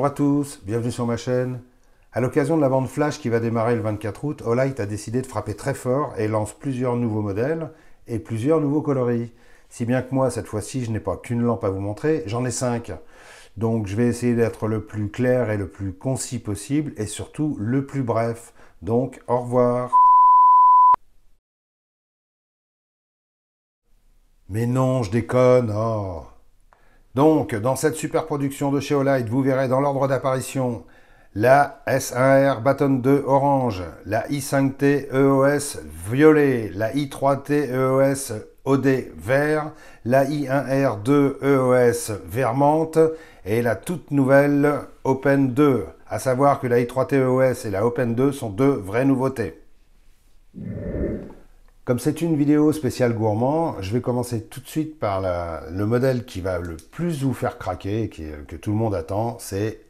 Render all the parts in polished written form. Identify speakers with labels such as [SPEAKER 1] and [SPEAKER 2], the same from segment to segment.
[SPEAKER 1] Bonjour à tous, bienvenue sur ma chaîne. À l'occasion de la vente flash qui va démarrer le 24 août, Olight a décidé de frapper très fort et lance plusieurs nouveaux modèles et plusieurs nouveaux coloris. Si bien que moi, cette fois-ci, je n'ai pas qu'une lampe à vous montrer, j'en ai 5. Donc je vais essayer d'être le plus clair et le plus concis possible et surtout le plus bref. Donc au revoir. Mais non, je déconne, oh. Donc, dans cette super production de chez Olight, vous verrez dans l'ordre d'apparition la S1R Baton 2 orange, la i5T EOS violet, la i3T EOS OD vert, la i1R2 EOS vert menthe et la toute nouvelle Open 2. À savoir que la i3T EOS et la Open 2 sont deux vraies nouveautés. Comme c'est une vidéo spéciale gourmand, je vais commencer tout de suite par le modèle qui va le plus vous faire craquer, que tout le monde attend, c'est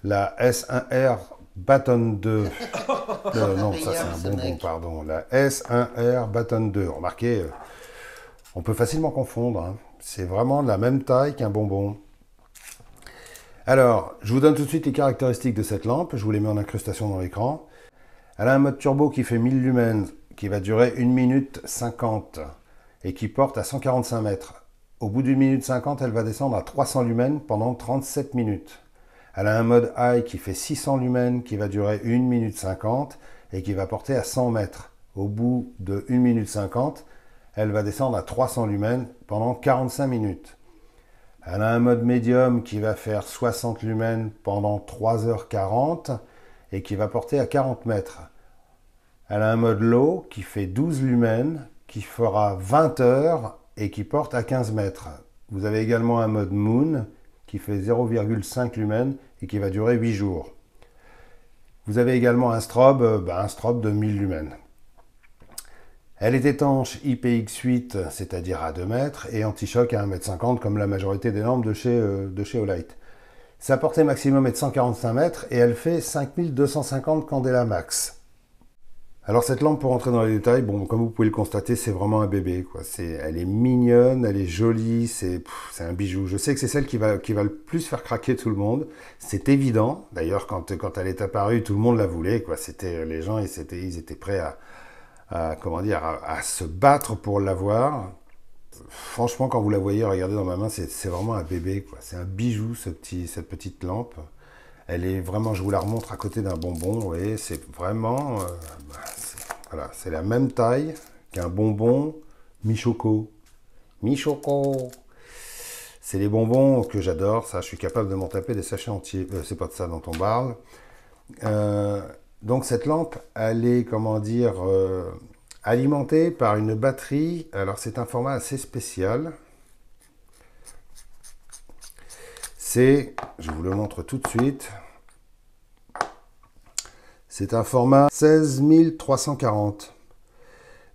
[SPEAKER 1] la S1R Baton 2. Non, ça c'est un bonbon, pardon. La S1R Baton 2. Remarquez, on peut facilement confondre, hein. C'est vraiment de la même taille qu'un bonbon. Alors, je vous donne tout de suite les caractéristiques de cette lampe. Je vous les mets en incrustation dans l'écran. Elle a un mode turbo qui fait 1000 lumens, qui va durer 1 minute 50 et qui porte à 145 mètres. Au bout d'une minute 50, elle va descendre à 300 lumens pendant 37 minutes. Elle a un mode high qui fait 600 lumens, qui va durer 1 minute 50 et qui va porter à 100 mètres. Au bout de 1 minute 50, elle va descendre à 300 lumens pendant 45 minutes. Elle a un mode médium qui va faire 60 lumens pendant 3h40 et qui va porter à 40 mètres. Elle a un mode low qui fait 12 lumens, qui fera 20 heures et qui porte à 15 mètres. Vous avez également un mode moon qui fait 0,5 lumens et qui va durer 8 jours. Vous avez également un strobe de 1000 lumens. Elle est étanche IPX8, c'est-à-dire à 2 mètres, et anti-choc à 1,50 m comme la majorité des lampes de chez Olight. Sa portée maximum est de 145 mètres et elle fait 5250 candela max. Alors cette lampe, pour rentrer dans les détails, bon, comme vous pouvez le constater, c'est vraiment un bébé, quoi. Elle est mignonne, elle est jolie, c'est un bijou. Je sais que c'est celle qui va le plus faire craquer tout le monde. C'est évident. D'ailleurs, quand elle est apparue, tout le monde la voulait, quoi. Les gens, ils étaient prêts à se battre pour l'avoir. Franchement, quand vous la voyez, regardez dans ma main, c'est vraiment un bébé, quoi. C'est un bijou, cette petite lampe. Elle est vraiment, je vous la remontre à côté d'un bonbon, vous voyez, c'est vraiment, voilà, c'est la même taille qu'un bonbon mi-choco. Mi-choco. C'est les bonbons que j'adore, ça, je suis capable de m'en taper des sachets entiers. C'est pas de ça dont on parle. Donc cette lampe, elle est, comment dire, alimentée par une batterie. Alors c'est un format assez spécial. Je vous le montre tout de suite, c'est un format 16340,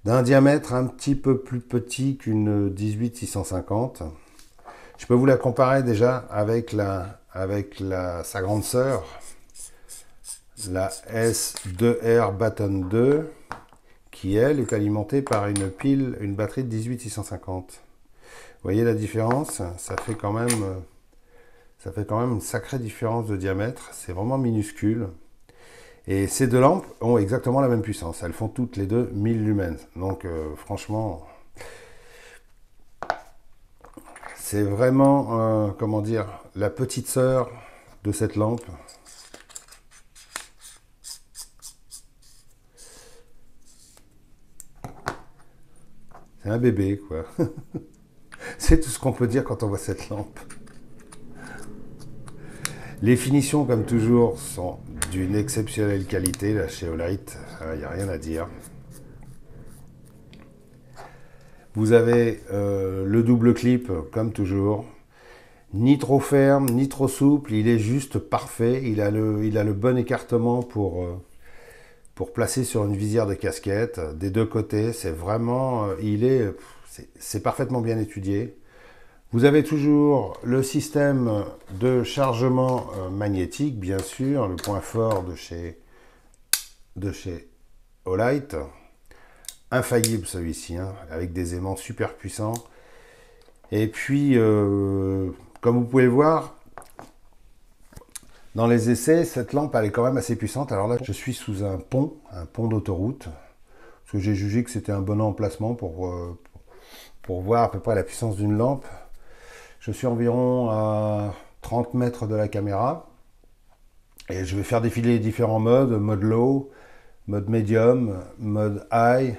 [SPEAKER 1] d'un diamètre un petit peu plus petit qu'une 18650. Je peux vous la comparer déjà avec sa grande sœur, la S2R Baton 2, qui elle est alimentée par une batterie de 18650. Vous voyez la différence? Ça fait quand même une sacrée différence de diamètre, c'est vraiment minuscule. Et ces deux lampes ont exactement la même puissance, elles font toutes les deux 1000 lumens. Donc franchement, c'est vraiment, comment dire, la petite sœur de cette lampe. C'est un bébé, quoi. C'est tout ce qu'on peut dire quand on voit cette lampe. Les finitions, comme toujours, sont d'une exceptionnelle qualité, là, chez Olight, il n'y a rien à dire. Vous avez le double clip, comme toujours, ni trop ferme, ni trop souple, il est juste parfait, il a le bon écartement pour placer sur une visière de casquette, des deux côtés, c'est vraiment, c'est parfaitement bien étudié. Vous avez toujours le système de chargement magnétique, bien sûr, le point fort de chez Olight. Infaillible celui-ci, hein, avec des aimants super puissants. Et puis, comme vous pouvez le voir, Dans les essais, cette lampe elle est quand même assez puissante. Alors là, je suis sous un pont d'autoroute, parce que j'ai jugé que c'était un bon emplacement pour voir à peu près la puissance d'une lampe. Je suis environ à 30 mètres de la caméra, et je vais faire défiler les différents modes, mode low, mode medium, mode high,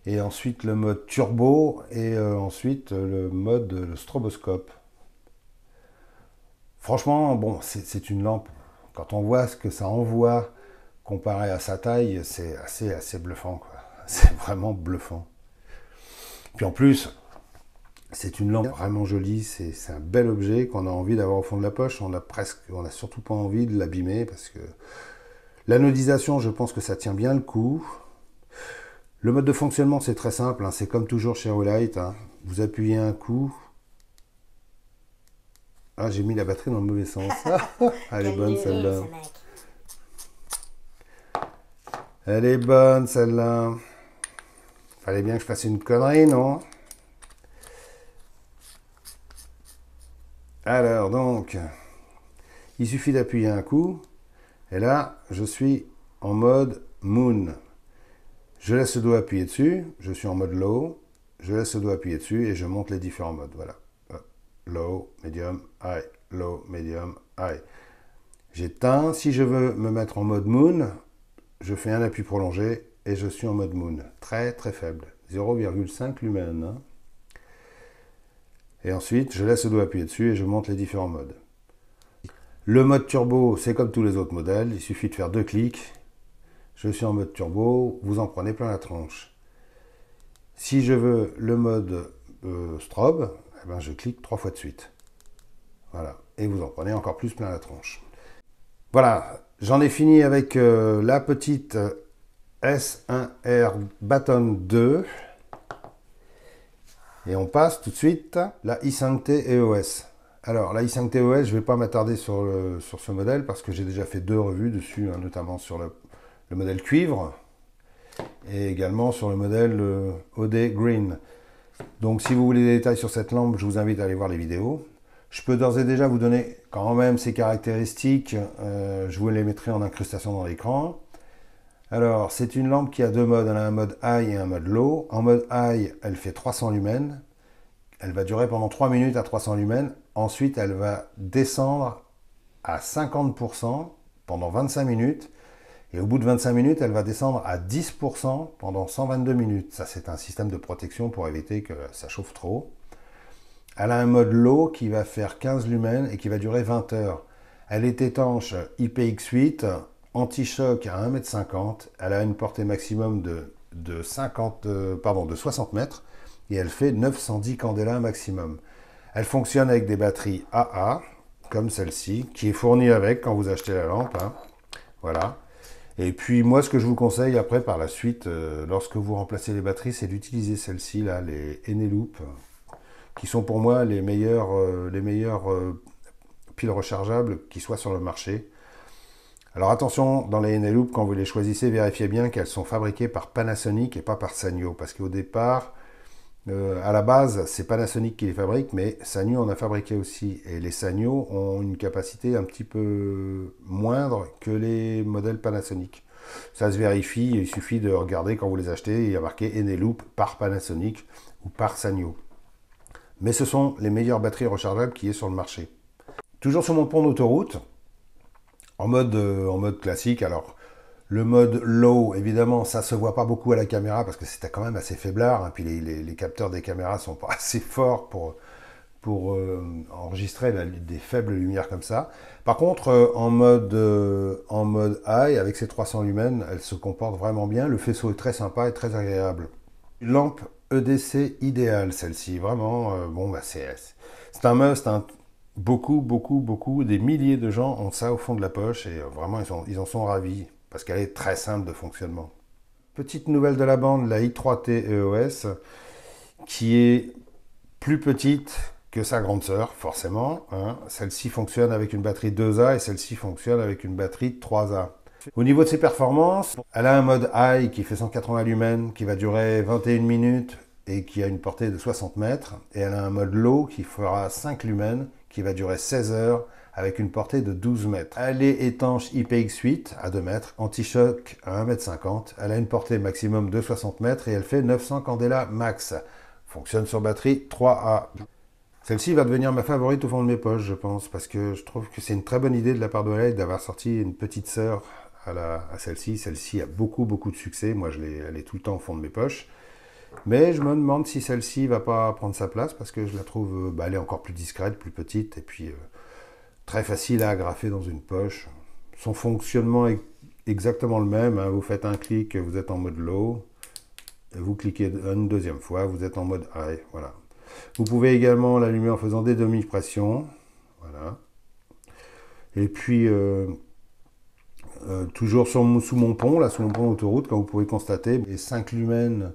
[SPEAKER 1] et ensuite le mode turbo, et ensuite le stroboscope. Franchement, bon, c'est une lampe. Quand on voit ce que ça envoie comparé à sa taille, c'est assez bluffant, quoi. C'est vraiment bluffant. Puis en plus, c'est une lampe vraiment jolie. C'est un bel objet qu'on a envie d'avoir au fond de la poche. On a surtout pas envie de l'abîmer parce que l'anodisation, je pense que ça tient bien le coup. Le mode de fonctionnement, c'est très simple, hein. C'est comme toujours chez Olight, hein. Vous appuyez un coup. Ah, j'ai mis la batterie dans le mauvais sens. Elle est bonne celle-là. Elle est bonne celle-là. Fallait bien que je fasse une connerie, non? Alors donc, il suffit d'appuyer un coup. Et là, je suis en mode Moon. Je laisse le doigt appuyer dessus. Je suis en mode Low. Je laisse le doigt appuyer dessus et je monte les différents modes. Voilà. Low, medium, high, low, medium, high. J'éteins. Si je veux me mettre en mode Moon, je fais un appui prolongé et je suis en mode Moon. Très très faible. 0,5 lumens. Hein. Et ensuite, je laisse le doigt appuyer dessus et je monte les différents modes. Le mode turbo, c'est comme tous les autres modèles. Il suffit de faire 2 clics. Je suis en mode turbo. Vous en prenez plein la tronche. Si je veux le mode strobe, eh ben je clique 3 fois de suite. Voilà. Et vous en prenez encore plus plein la tronche. Voilà. J'en ai fini avec la petite S1R Baton 2. Et on passe tout de suite à la i5T EOS. Alors, la i5T EOS, je ne vais pas m'attarder sur ce modèle parce que j'ai déjà fait 2 revues dessus, hein, notamment sur le modèle cuivre et également sur le modèle OD Green. Donc, si vous voulez des détails sur cette lampe, je vous invite à aller voir les vidéos. Je peux d'ores et déjà vous donner quand même ses caractéristiques. Je vous les mettrai en incrustation dans l'écran. Alors, c'est une lampe qui a 2 modes. Elle a un mode high et un mode low. En mode high, elle fait 300 lumens. Elle va durer pendant 3 minutes à 300 lumens. Ensuite, elle va descendre à 50% pendant 25 minutes. Et au bout de 25 minutes, elle va descendre à 10% pendant 122 minutes. Ça, c'est un système de protection pour éviter que ça chauffe trop. Elle a un mode low qui va faire 15 lumens et qui va durer 20 heures. Elle est étanche IPX8, anti-choc à 1,50 m. Elle a une portée maximum de 60 mètres et elle fait 910 candela maximum. Elle fonctionne avec des batteries AA, comme celle-ci, qui est fournie avec quand vous achetez la lampe. Hein. Voilà. Et puis moi, ce que je vous conseille après, par la suite, lorsque vous remplacez les batteries, c'est d'utiliser celles-ci, là, les Eneloop, qui sont pour moi les meilleures piles rechargeables qui soient sur le marché. Alors attention, dans les Eneloop, quand vous les choisissez, vérifiez bien qu'elles sont fabriquées par Panasonic et pas par Sanyo, parce qu'au départ, à la base, c'est Panasonic qui les fabrique, mais Sanyo en a fabriqué aussi. Et les Sanyo ont une capacité un petit peu moindre que les modèles Panasonic. Ça se vérifie, il suffit de regarder quand vous les achetez, il y a marqué Eneloop par Panasonic ou par Sanyo. Mais ce sont les meilleures batteries rechargeables qui est sur le marché. Toujours sur mon pont d'autoroute, en mode classique. Alors, le mode low, évidemment, ça se voit pas beaucoup à la caméra parce que c'était quand même assez faiblard. Hein, puis les capteurs des caméras sont pas assez forts pour enregistrer des faibles lumières comme ça. Par contre, en mode high, avec ses 300 lumens, elle se comporte vraiment bien. Le faisceau est très sympa et très agréable. Une lampe EDC idéale, celle-ci. Vraiment, bon, bah, c'est un must. Hein. Beaucoup, des milliers de gens ont ça au fond de la poche et vraiment, ils en sont ravis parce qu'elle est très simple de fonctionnement. Petite nouvelle de la bande, la i3T EOS, qui est plus petite que sa grande sœur, forcément. Hein. Celle-ci fonctionne avec une batterie 2A et celle-ci fonctionne avec une batterie 3A. Au niveau de ses performances, elle a un mode high qui fait 180 lumens, qui va durer 21 minutes et qui a une portée de 60 mètres. Et elle a un mode low qui fera 5 lumens, qui va durer 16 heures avec une portée de 12 mètres. Elle est étanche IPX8 à 2 mètres, anti-choc à 1,50 m. Elle a une portée maximum de 60 mètres et elle fait 900 candela max. Fonctionne sur batterie 3A. Celle-ci va devenir ma favorite au fond de mes poches, je pense, parce que je trouve que c'est une très bonne idée de la part de Olight d'avoir sorti une petite sœur à celle-ci. Celle-ci a beaucoup de succès. Moi, elle est tout le temps au fond de mes poches. Mais je me demande si celle-ci va pas prendre sa place, parce que je la trouve, elle est encore plus discrète, plus petite, et puis très facile à agrafer dans une poche. Son fonctionnement est exactement le même. Hein. Vous faites un clic, vous êtes en mode low. Et vous cliquez une deuxième fois, vous êtes en mode high. Voilà. Vous pouvez également l'allumer en faisant des demi-pressions. Voilà. Et puis, toujours sous mon pont, là, sous mon pont d'autoroute, comme vous pouvez constater, les 5 lumens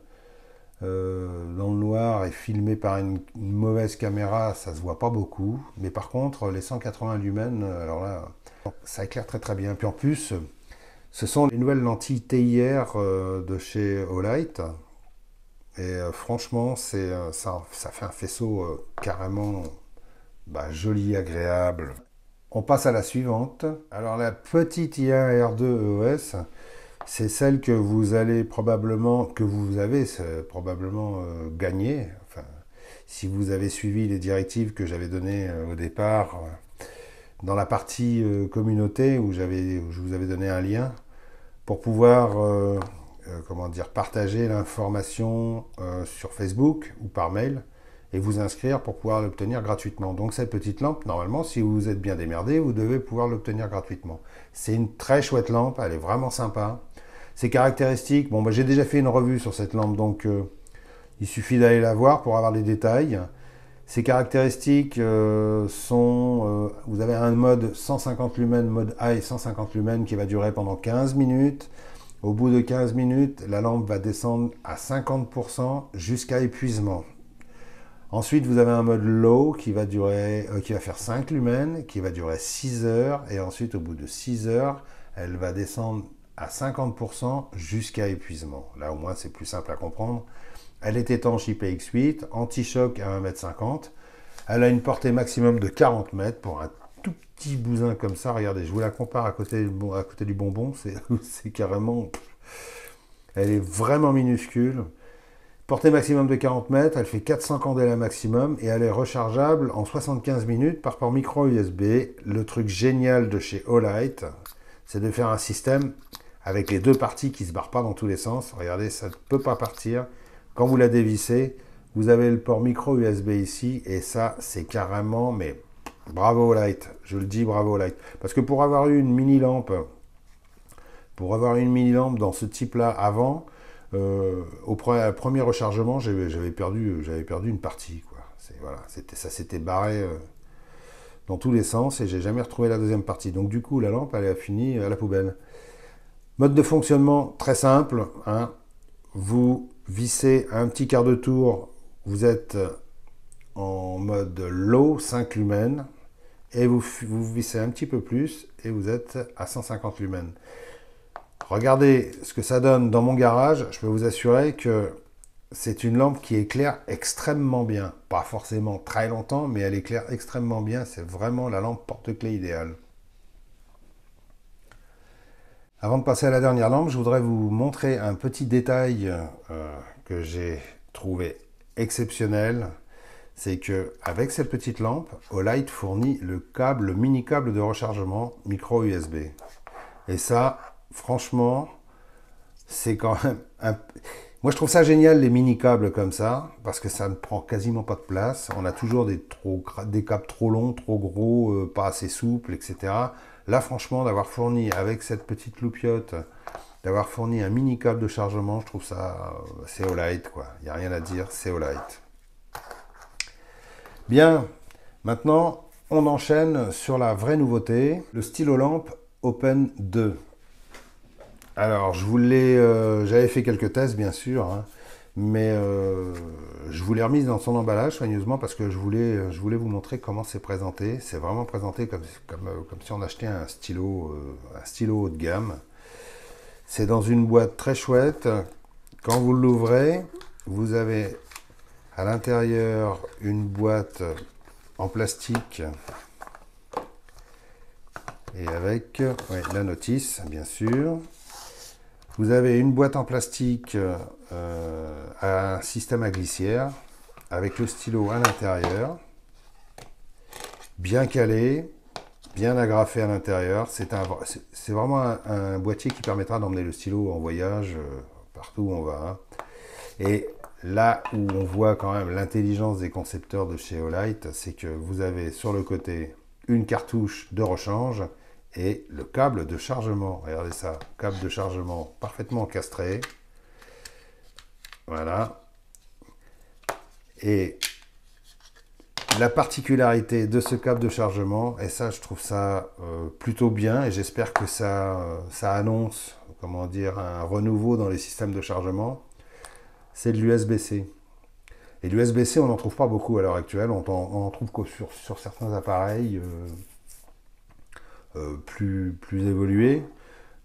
[SPEAKER 1] dans le noir et filmé par une mauvaise caméra, ça se voit pas beaucoup. Mais par contre, les 180 lumens, alors là, ça éclaire très bien. Puis en plus, ce sont les nouvelles lentilles TIR de chez Olight. Et franchement, ça fait un faisceau carrément joli, agréable. On passe à la suivante. Alors la petite I1 R2 EOS, c'est celle que vous avez probablement gagné. Enfin, si vous avez suivi les directives que j'avais données au départ, dans la partie communauté où je vous avais donné un lien pour pouvoir partager l'information sur Facebook ou par mail et vous inscrire pour pouvoir l'obtenir gratuitement. Donc cette petite lampe, normalement, si vous êtes bien démerdé, vous devez pouvoir l'obtenir gratuitement. C'est une très chouette lampe, elle est vraiment sympa. Ses caractéristiques, j'ai déjà fait une revue sur cette lampe, donc il suffit d'aller la voir pour avoir les détails. Ses caractéristiques sont, vous avez un mode 150 lumens, mode high 150 lumens qui va durer pendant 15 minutes. Au bout de 15 minutes, la lampe va descendre à 50% jusqu'à épuisement. Ensuite, vous avez un mode low qui va faire 5 lumens, qui va durer 6 heures. Et ensuite, au bout de 6 heures, elle va descendre à 50% jusqu'à épuisement. Là, au moins, c'est plus simple à comprendre. Elle est étanche IPX8, anti-choc à 1,50 m. Elle a une portée maximum de 40 mètres pour un tout petit bousin comme ça. Regardez, je vous la compare à côté du bonbon. C'est carrément... Elle est vraiment minuscule. Portée maximum de 40 mètres, elle fait 400 candela maximum et elle est rechargeable en 75 minutes par port micro USB. Le truc génial de chez Olight, c'est de faire un système avec les deux parties qui ne se barrent pas dans tous les sens. Regardez, ça ne peut pas partir. Quand vous la dévissez, vous avez le port micro USB ici et ça, c'est carrément, mais bravo Olight, je le dis, bravo Olight. Parce que pour avoir eu une mini lampe dans ce type-là avant, au premier rechargement, j'avais perdu une partie, quoi. Voilà, ça s'était barré dans tous les sens et j'ai jamais retrouvé la deuxième partie. Donc du coup, la lampe, elle a fini à la poubelle. Mode de fonctionnement très simple. Hein. Vous vissez un petit quart de tour, vous êtes en mode low, 5 lumens, et vous vissez un petit peu plus et vous êtes à 150 lumens. Regardez ce que ça donne dans mon garage. Je peux vous assurer que c'est une lampe qui éclaire extrêmement bien. Pas forcément très longtemps, mais elle éclaire extrêmement bien. C'est vraiment la lampe porte-clés idéale. Avant de passer à la dernière lampe, je voudrais vous montrer un petit détail que j'ai trouvé exceptionnel. C'est que avec cette petite lampe, Olight fournit le mini câble de rechargement micro USB. Et ça, franchement, c'est quand même Moi, je trouve ça génial, les mini câbles comme ça, parce que ça ne prend quasiment pas de place. On a toujours des câbles trop longs, trop gros, pas assez souples, etc. Là, franchement, d'avoir fourni avec cette petite loupiote, d'avoir fourni un mini câble de chargement, je trouve ça, c'est Olight, quoi. Il n'y a rien à dire, c'est Olight. Bien, maintenant, on enchaîne sur la vraie nouveauté, le stylo lampe Open 2. Alors, j'avais fait quelques tests, bien sûr, hein, mais je vous l'ai remise dans son emballage soigneusement parce que je voulais vous montrer comment c'est présenté. C'est vraiment présenté comme si on achetait un stylo haut de gamme. C'est dans une boîte très chouette. Quand vous l'ouvrez, vous avez à l'intérieur une boîte en plastique Et avec ouais, la notice, bien sûr. Vous avez une boîte en plastique à un système à glissière, avec le stylo à l'intérieur, bien calé, bien agrafé à l'intérieur. C'est vraiment un boîtier qui permettra d'emmener le stylo en voyage partout où on va. Hein. Et là où on voit quand même l'intelligence des concepteurs de chez Olight, c'est que vous avez sur le côté une cartouche de rechange et le câble de chargement. Regardez ça, câble de chargement parfaitement castré. Voilà. Et la particularité de ce câble de chargement, et ça je trouve ça plutôt bien, et j'espère que ça annonce, comment dire, un renouveau dans les systèmes de chargement, c'est de l'USB-C. Et l'USB-C, on n'en trouve pas beaucoup à l'heure actuelle, on en trouve que sur certains appareils plus évolués.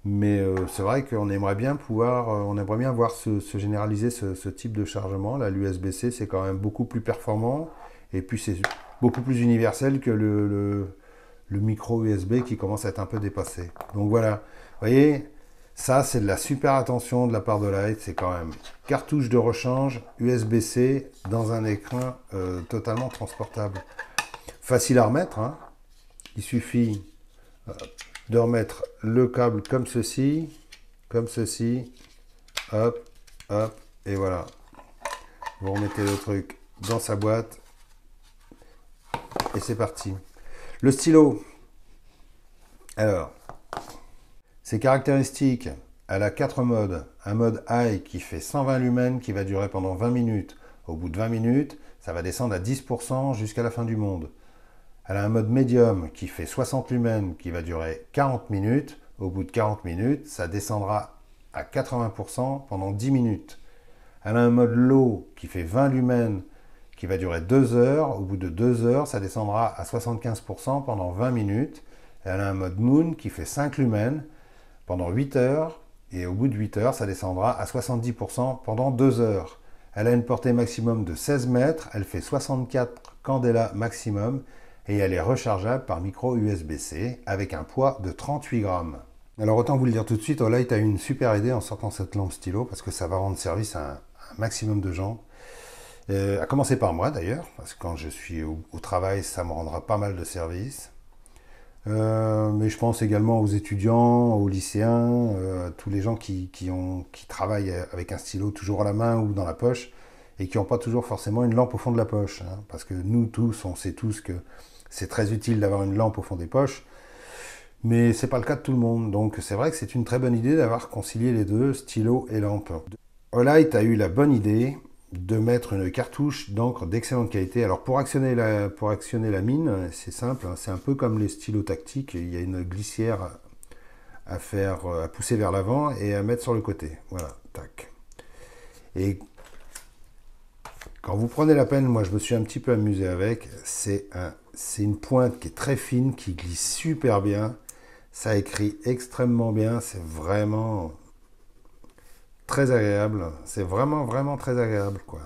[SPEAKER 1] Mais c'est vrai qu'on aimerait bien on aimerait bien voir se généraliser ce type de chargement. Là, l'USB-C, c'est quand même beaucoup plus performant. Et puis, c'est beaucoup plus universel que le micro USB qui commence à être un peu dépassé. Donc voilà, vous voyez, ça, c'est de la super attention de la part de Olight. C'est quand même cartouche de rechange, USB-C, dans un écran totalement transportable. Facile à remettre, hein. Il suffit de remettre le câble comme ceci, hop, hop, et voilà. Vous remettez le truc dans sa boîte, et c'est parti. Le stylo, alors, ses caractéristiques, elle a 4 modes. Un mode high qui fait 120 lumens, qui va durer pendant 20 minutes. Au bout de 20 minutes, ça va descendre à 10% jusqu'à la fin du monde. Elle a un mode médium qui fait 60 lumens, qui va durer 40 minutes. Au bout de 40 minutes, ça descendra à 80% pendant 10 minutes. Elle a un mode low qui fait 20 lumens, qui va durer 2 heures. Au bout de 2 heures, ça descendra à 75% pendant 20 minutes. Elle a un mode moon qui fait 5 lumens pendant 8 heures. Et au bout de 8 heures, ça descendra à 70% pendant 2 heures. Elle a une portée maximum de 16 mètres. Elle fait 64 candela maximum. Et elle est rechargeable par micro USB-C avec un poids de 38 grammes. Alors autant vous le dire tout de suite, Olight a eu une super idée en sortant cette lampe stylo parce que ça va rendre service à un maximum de gens. À commencer par moi d'ailleurs, parce que quand je suis au travail, ça me rendra pas mal de service. Mais je pense également aux étudiants, aux lycéens, à tous les gens qui travaillent avec un stylo toujours à la main ou dans la poche et qui n'ont pas toujours forcément une lampe au fond de la poche. Hein, parce que nous tous, on sait tous que c'est très utile d'avoir une lampe au fond des poches, mais c'est pas le cas de tout le monde. Donc c'est vrai que c'est une très bonne idée d'avoir concilié les deux, stylo et lampe. Olight a eu la bonne idée de mettre une cartouche d'encre d'excellente qualité. Alors pour actionner la mine, c'est simple, hein, c'est un peu comme les stylos tactiques, il y a une glissière à pousser vers l'avant et à mettre sur le côté. Voilà, tac. Et quand vous prenez la peine, moi je me suis un petit peu amusé avec, c'est une pointe qui est très fine, qui glisse super bien, ça écrit extrêmement bien, c'est vraiment très agréable, c'est vraiment très agréable quoi.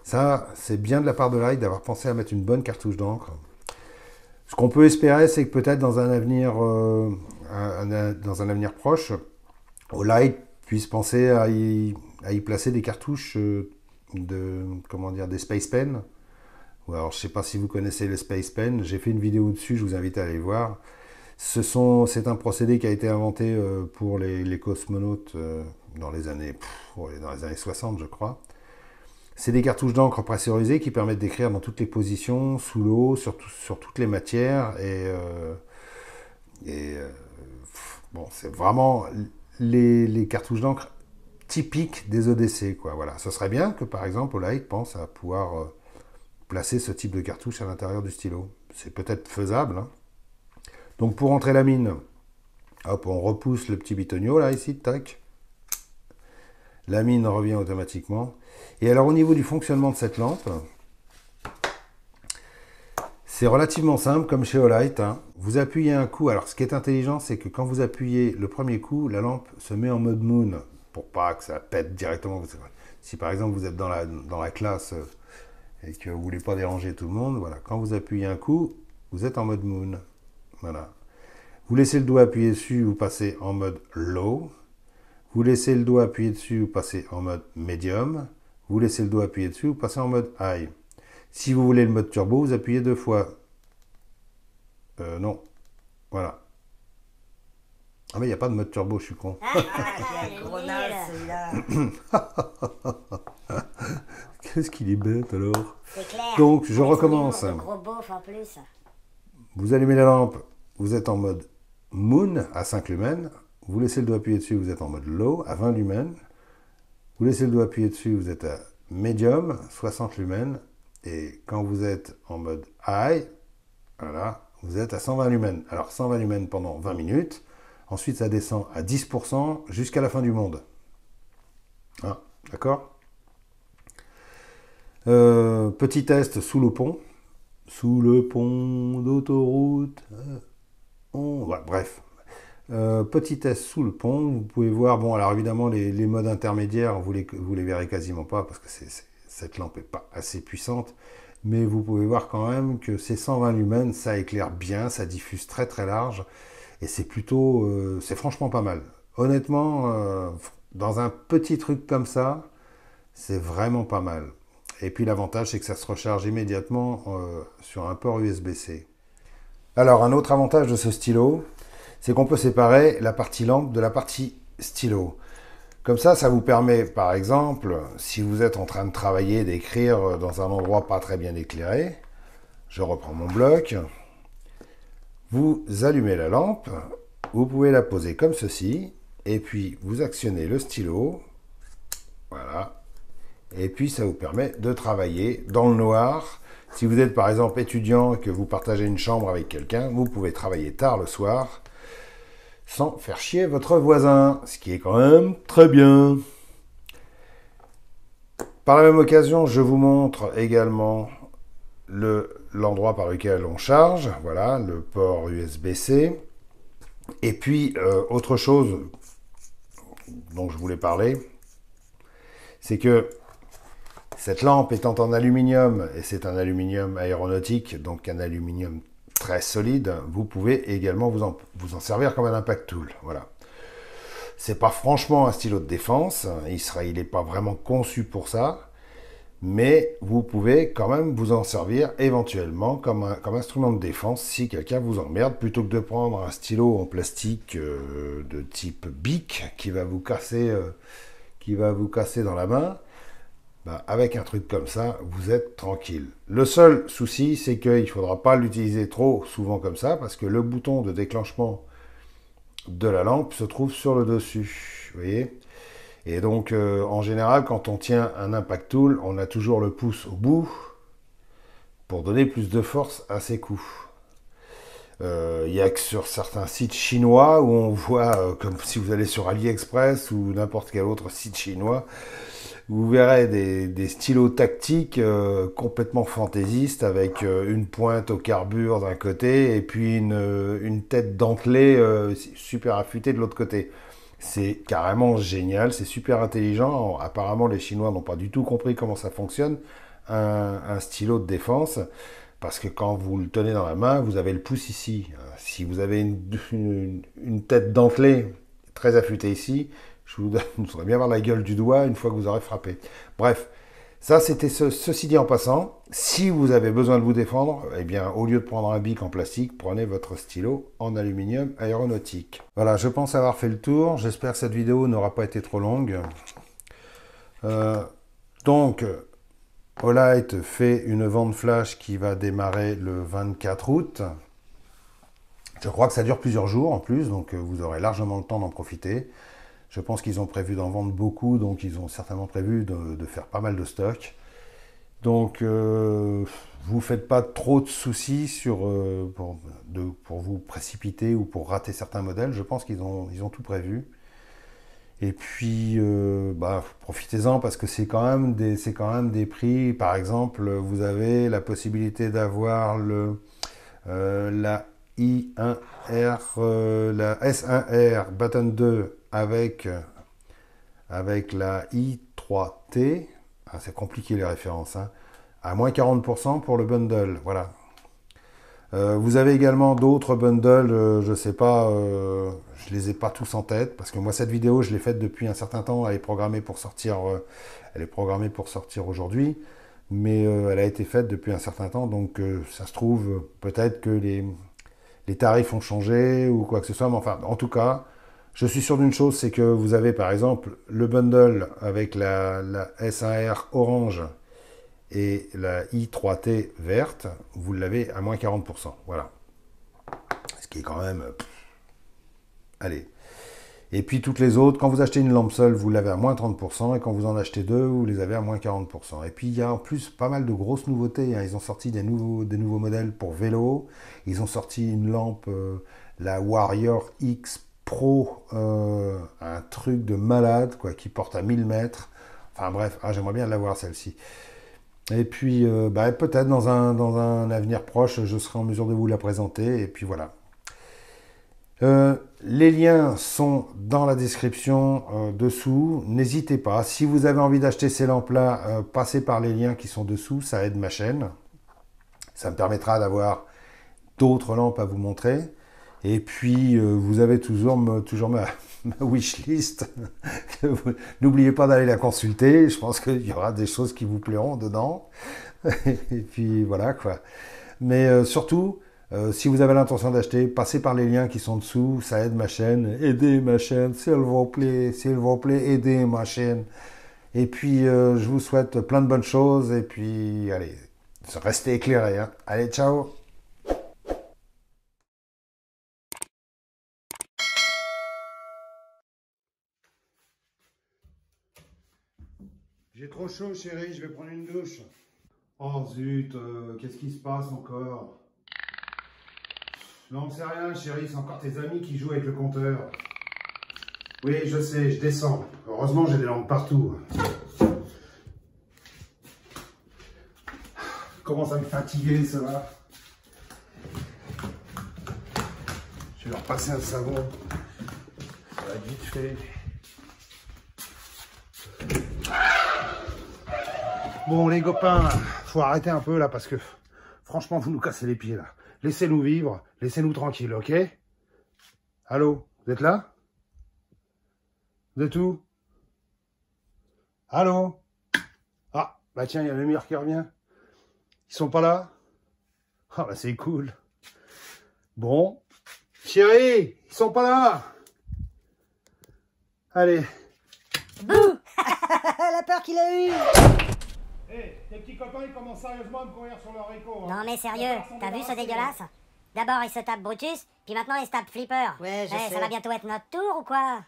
[SPEAKER 1] Ça, c'est bien de la part de Olight d'avoir pensé à mettre une bonne cartouche d'encre. Ce qu'on peut espérer, c'est que peut-être dans un avenir proche, Olight puisse penser à y placer des cartouches des Space Pen. Alors, je ne sais pas si vous connaissez les Space Pen. J'ai fait une vidéo dessus, je vous invite à aller voir. C'est un procédé qui a été inventé pour les cosmonautes dans les années 60, je crois. C'est des cartouches d'encre pressurisées qui permettent d'écrire dans toutes les positions, sous l'eau, sur toutes les matières. Bon, c'est vraiment les cartouches d'encre typiques des EDC, quoi. Voilà. Ce serait bien que, par exemple, Olight pense à pouvoir placer ce type de cartouche à l'intérieur du stylo. C'est peut-être faisable, hein. Donc pour entrer la mine, hop, on repousse le petit bitonio là ici, tac. La mine revient automatiquement. Et alors au niveau du fonctionnement de cette lampe, c'est relativement simple comme chez Olight, hein. Vous appuyez un coup. Alors ce qui est intelligent, c'est que quand vous appuyez le premier coup, la lampe se met en mode moon pour pas que ça pète directement. Si par exemple vous êtes dans la classe et que vous voulez pas déranger tout le monde, voilà. Quand vous appuyez un coup, vous êtes en mode moon. Voilà. Vous laissez le doigt appuyé dessus, vous passez en mode low. Vous laissez le doigt appuyé dessus, vous passez en mode medium. Vous laissez le doigt appuyé dessus, vous passez en mode high. Si vous voulez le mode turbo, vous appuyez 2 fois. Non. Voilà. Ah mais il n'y a pas de mode turbo, je suis con.
[SPEAKER 2] Quel gros naze, celui-là.
[SPEAKER 1] Qu'est-ce qu'il est bête alors.
[SPEAKER 2] C'est clair.
[SPEAKER 1] Donc je recommence.
[SPEAKER 2] Gros beauf en plus.
[SPEAKER 1] Vous allumez la lampe, vous êtes en mode moon à 5 lumens. Vous laissez le doigt appuyé dessus, vous êtes en mode low à 20 lumens. Vous laissez le doigt appuyé dessus, vous êtes à medium, 60 lumens. Et quand vous êtes en mode high, voilà, vous êtes à 120 lumens. Alors 120 lumens pendant 20 minutes. Ensuite, ça descend à 10% jusqu'à la fin du monde. Ah, d'accord. Petit test sous le pont. Sous le pont d'autoroute. Ouais, bref. Petit test sous le pont. Vous pouvez voir, bon, alors évidemment, les modes intermédiaires, vous les verrez quasiment pas parce que cette lampe n'est pas assez puissante. Mais vous pouvez voir quand même que ces 120 lumens, ça éclaire bien, ça diffuse très très large. Et c'est plutôt, c'est franchement pas mal. Honnêtement, dans un petit truc comme ça, c'est vraiment pas mal. Et puis l'avantage, c'est que ça se recharge immédiatement sur un port USB-C. Alors, un autre avantage de ce stylo, c'est qu'on peut séparer la partie lampe de la partie stylo. Comme ça vous permet, par exemple, si vous êtes en train de travailler, d'écrire dans un endroit pas très bien éclairé, je reprends mon bloc, vous allumez la lampe, vous pouvez la poser comme ceci, et puis vous actionnez le stylo, voilà, et puis ça vous permet de travailler dans le noir. Si vous êtes par exemple étudiant et que vous partagez une chambre avec quelqu'un, vous pouvez travailler tard le soir sans faire chier votre voisin, ce qui est quand même très bien. Par la même occasion, je vous montre également l'endroit par lequel on charge, voilà, le port USB-C. Et puis, autre chose dont je voulais parler, c'est que cette lampe étant en aluminium, et c'est un aluminium aéronautique, donc un aluminium très solide, vous pouvez également vous en servir comme un impact tool. Voilà. C'est pas franchement un stylo de défense, il n'est pas vraiment conçu pour ça, mais vous pouvez quand même vous en servir éventuellement comme instrument de défense si quelqu'un vous emmerde, plutôt que de prendre un stylo en plastique de type Bic qui va vous casser dans la main. Bah, avec un truc comme ça, vous êtes tranquille. Le seul souci, c'est qu'il ne faudra pas l'utiliser trop souvent comme ça, parce que le bouton de déclenchement de la lampe se trouve sur le dessus. Vous voyez ? Et donc, en général, quand on tient un impact tool, on a toujours le pouce au bout pour donner plus de force à ses coups. Il n'y a que sur certains sites chinois où on voit, comme si vous allez sur AliExpress ou n'importe quel autre site chinois, vous verrez des stylos tactiques complètement fantaisistes avec une pointe au carbure d'un côté et puis une tête dentelée super affûtée de l'autre côté. C'est carrément génial, c'est super intelligent. Apparemment, les Chinois n'ont pas du tout compris comment ça fonctionne, un stylo de défense, parce que quand vous le tenez dans la main, vous avez le pouce ici. Si vous avez une tête dentelée très affûtée ici, je voudrais bien voir la gueule du doigt une fois que vous aurez frappé. Bref, ça c'était ceci dit en passant. Si vous avez besoin de vous défendre, eh bien au lieu de prendre un bic en plastique, prenez votre stylo en aluminium aéronautique. Voilà, je pense avoir fait le tour. J'espère que cette vidéo n'aura pas été trop longue. Donc, Olight fait une vente flash qui va démarrer le 24 août. Je crois que ça dure plusieurs jours en plus, donc vous aurez largement le temps d'en profiter. Je pense qu'ils ont prévu d'en vendre beaucoup, donc ils ont certainement prévu de faire pas mal de stock. Donc, vous faites pas trop de soucis pour vous précipiter ou pour rater certains modèles. Je pense qu'ils ont tout prévu. Et puis, profitez-en parce que c'est quand même des prix. Par exemple, vous avez la possibilité d'avoir la I1R, la S1R Button 2 avec la I3T. C'est compliqué les références, hein, à moins 40% pour le bundle. Voilà. Vous avez également d'autres bundles, je sais pas, je les ai pas tous en tête, parce que moi cette vidéo je l'ai faite depuis un certain temps, elle est programmée pour sortir, aujourd'hui, mais elle a été faite depuis un certain temps, donc ça se trouve peut-être que les tarifs ont changé ou quoi que ce soit, mais enfin en tout cas, je suis sûr d'une chose, c'est que vous avez par exemple le bundle avec la S1R orange et la i3T verte, vous l'avez à moins 40%. Voilà. Ce qui est quand même... allez. Et puis toutes les autres, quand vous achetez une lampe seule, vous l'avez à moins 30%, et quand vous en achetez deux, vous les avez à moins 40%. Et puis il y a en plus pas mal de grosses nouveautés, hein. Ils ont sorti des nouveaux modèles pour vélo. Ils ont sorti une lampe, la Warrior X Pro, un truc de malade, quoi, qui porte à 1000 mètres. Enfin bref, j'aimerais bien l'avoir celle-ci. Et puis, peut-être dans un avenir proche, je serai en mesure de vous la présenter. Et puis voilà. Les liens sont dans la description dessous. N'hésitez pas. Si vous avez envie d'acheter ces lampes-là, passez par les liens qui sont dessous. Ça aide ma chaîne. Ça me permettra d'avoir d'autres lampes à vous montrer. Et puis, vous avez toujours ma wishlist. N'oubliez pas d'aller la consulter. Je pense qu'il y aura des choses qui vous plairont dedans. Et puis, voilà, quoi. Mais surtout, si vous avez l'intention d'acheter, passez par les liens qui sont dessous. Ça aide ma chaîne. Aidez ma chaîne, s'il vous plaît. S'il vous plaît, aidez ma chaîne. Et puis, je vous souhaite plein de bonnes choses. Et puis, allez, restez éclairés, hein. Allez, ciao! J'ai trop chaud, chérie, je vais prendre une douche. Oh zut, qu'est-ce qui se passe encore? Non, c'est rien, chérie, c'est encore tes amis qui jouent avec le compteur. Oui, je sais, je descends. Heureusement, j'ai des lampes partout. Commence à me fatiguer, ça va. Je vais leur passer un savon. Ça va être vite fait. Bon les copains, faut arrêter un peu là parce que franchement vous nous cassez les pieds là. Laissez-nous vivre, laissez-nous tranquille, ok? Allô, vous êtes là? Vous êtes où? Allô? Ah, bah tiens, il y a le mur qui revient. Ils sont pas là? Ah bah c'est cool. Bon. Chérie, ils sont pas là? Allez.
[SPEAKER 2] Bouh. La peur qu'il a eue.
[SPEAKER 1] Hé, tes petits copains, ils commencent sérieusement à me courir sur leur écho.
[SPEAKER 2] Non mais sérieux, t'as vu ce dégueulasse? D'abord il se tape Brutus, puis maintenant il se tape Flipper.
[SPEAKER 3] Ouais, je sais.
[SPEAKER 2] Ça va bientôt être notre tour ou quoi?